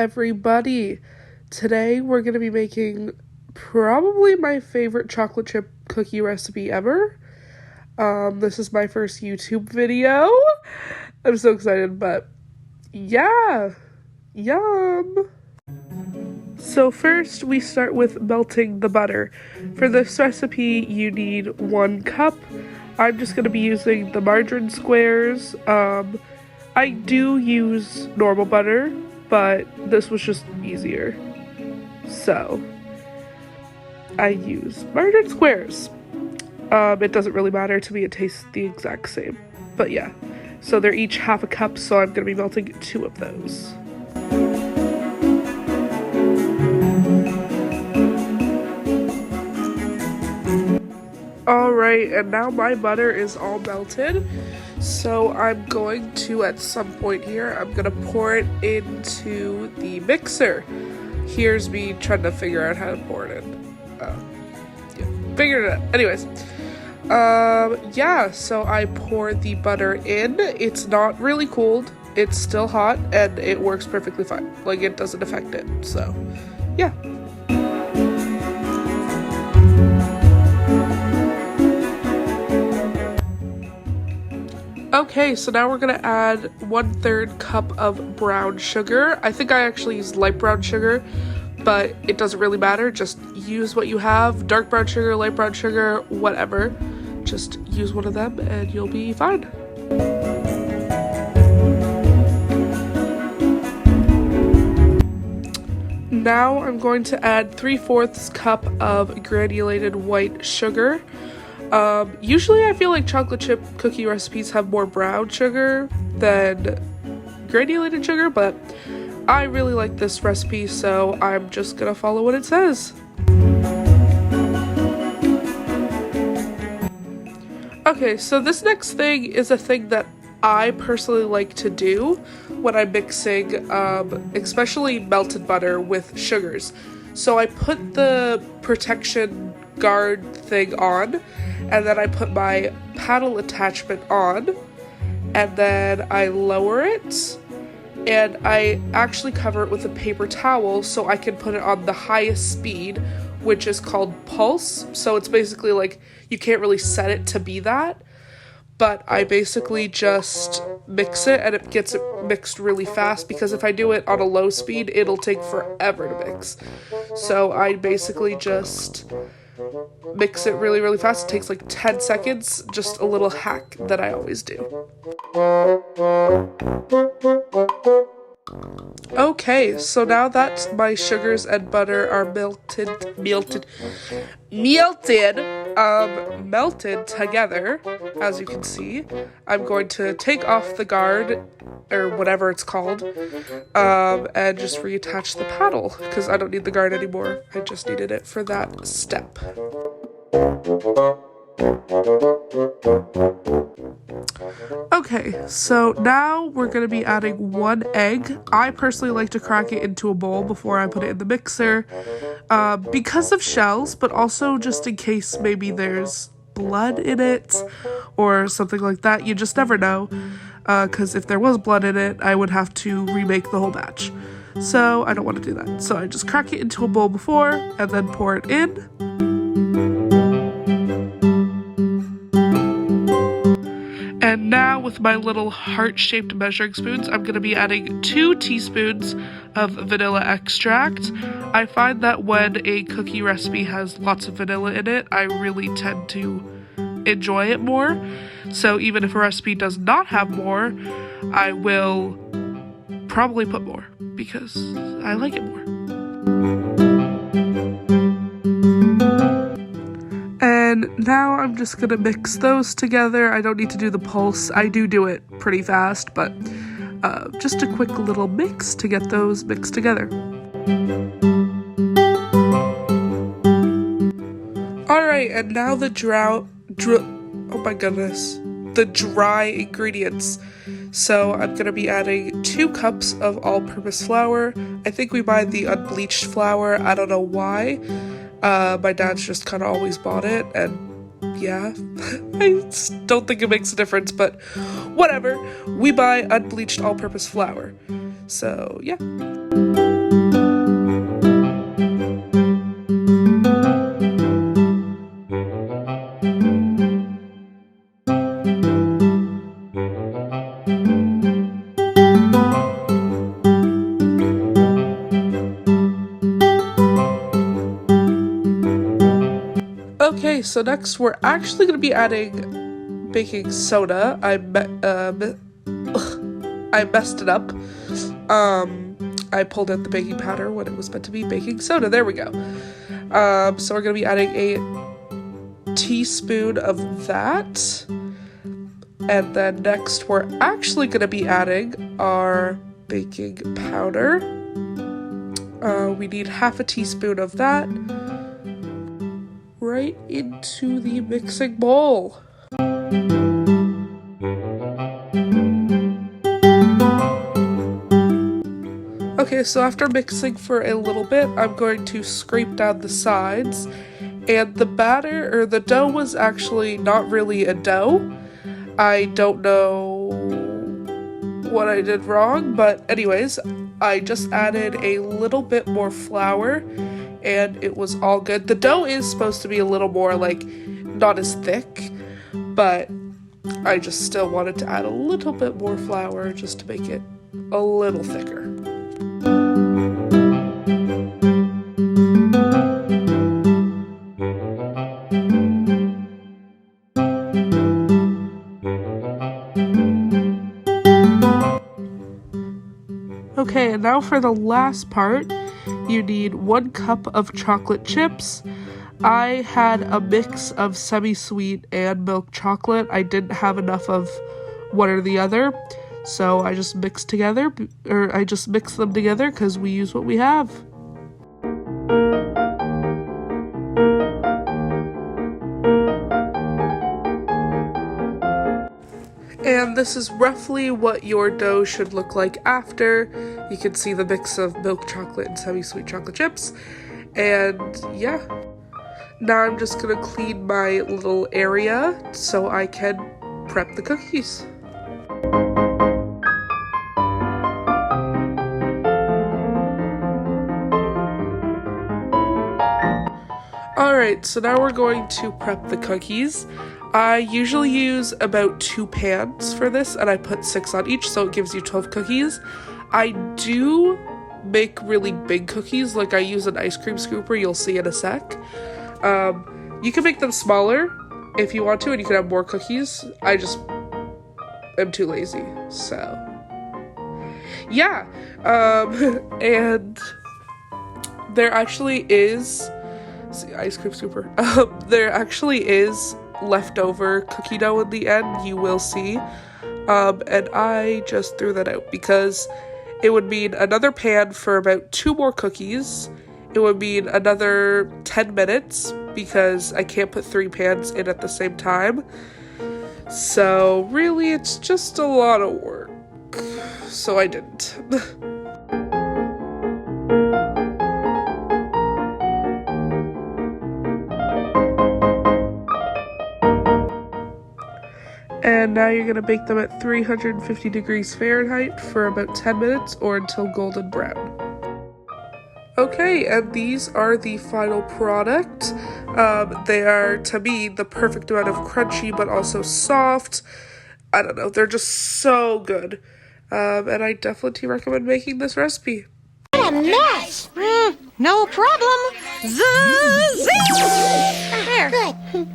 everybody? Today we're going to be making probably my favorite chocolate chip cookie recipe ever. This is my first YouTube video. I'm so excited, but yeah, yum! So first we start with melting the butter. For this recipe you need 1 cup. I'm just going to be using the margarine squares. I do use normal butter, but this was just easier. So, I use margarine squares. It doesn't really matter to me, it tastes the exact same. But yeah, so they're each half a cup, so I'm going to be melting 2 of those. Alright, and now my butter is all melted, so I'm going to, at some point here, I'm going to pour it into the mixer. Here's me trying to figure out how to pour it in. Yeah, figured it out. Anyways, yeah, so I pour the butter in. It's not really cold, it's still hot, and it works perfectly fine. Like, it doesn't affect it, so, yeah. Okay, so now we're gonna add 1/3 cup of brown sugar. I think I actually used light brown sugar, but it doesn't really matter. Just use what you have. Dark brown sugar, light brown sugar, whatever. Just use one of them and you'll be fine. Now I'm going to add 3/4 cup of granulated white sugar. Usually I feel like chocolate chip cookie recipes have more brown sugar than granulated sugar, but I really like this recipe, so I'm just gonna follow what it says. Okay, so this next thing is a thing that I personally like to do when I'm mixing, especially melted butter with sugars. So I put the protection guard thing on, and then I put my paddle attachment on, and then I lower it, and I actually cover it with a paper towel so I can put it on the highest speed, which is called pulse. So it's basically like, you can't really set it to be that, but I basically just mix it, and it gets it mixed really fast, because if I do it on a low speed, it'll take forever to mix. So I basically just mix it really, really fast. It takes like 10 seconds, just a little hack that I always do. Okay, so now that my sugars and butter are melted together, as you can see, I'm going to take off the guard, or whatever it's called, and just reattach the paddle, because I don't need the guard anymore. I just needed it for that step. Okay, so now we're going to be adding 1 egg. I personally like to crack it into a bowl before I put it in the mixer, because of shells, but also just in case maybe there's blood in it or something like that. You just never know, because if there was blood in it, I would have to remake the whole batch. So I don't want to do that. So I just crack it into a bowl before and then pour it in. And now with my little heart-shaped measuring spoons, I'm going to be adding 2 teaspoons of vanilla extract. I find that when a cookie recipe has lots of vanilla in it, I really tend to enjoy it more. So even if a recipe does not have more, I will probably put more, because I like it more. And now I'm just gonna mix those together. I don't need to do the pulse. I do it pretty fast, but just a quick little mix to get those mixed together. Alright, and now the dry ingredients. So I'm gonna be adding 2 cups of all-purpose flour. I think we buy the unbleached flour. I don't know why. My dad's just kind of always bought it, and yeah, I don't think it makes a difference, but whatever. We buy unbleached all-purpose flour. So, yeah. Okay, so next we're actually going to be adding baking soda. I messed it up. I pulled out the baking powder when it was meant to be baking soda. There we go. So we're going to be adding a teaspoon of that. And then next we're actually going to be adding our baking powder. We need half a teaspoon of that right into the mixing bowl. Okay, so after mixing for a little bit, I'm going to scrape down the sides. And the batter, or the dough, was actually not really a dough. I don't know what I did wrong, but anyways, I just added a little bit more flour, and it was all good. The dough is supposed to be a little more, like, not as thick, but I just still wanted to add a little bit more flour just to make it a little thicker. Okay, and now for the last part, you need 1 cup of chocolate chips. I had a mix of semi-sweet and milk chocolate. I didn't have enough of one or the other, so I just mixed them together because we use what we have. And this is roughly what your dough should look like after. You can see the mix of milk chocolate and semi-sweet chocolate chips. And yeah. Now I'm just gonna clean my little area so I can prep the cookies. Alright, so now we're going to prep the cookies. I usually use about 2 pans for this, and I put 6 on each, so it gives you 12 cookies. I do make really big cookies, like I use an ice cream scooper, you'll see in a sec. You can make them smaller if you want to, and you can have more cookies. I just am too lazy, so yeah. And there actually is, see, ice cream scooper. There actually is leftover cookie dough in the end, you will see. And I just threw that out because it would mean another pan for about 2 more cookies. It would mean another 10 minutes because I can't put 3 pans in at the same time. So really, it's just a lot of work. So I didn't. And now you're going to bake them at 350 degrees Fahrenheit for about 10 minutes or until golden brown. Okay, and these are the final product. They are, to me, the perfect amount of crunchy but also soft. I don't know, they're just so good. And I definitely recommend making this recipe. What a mess! No problem. There. Good.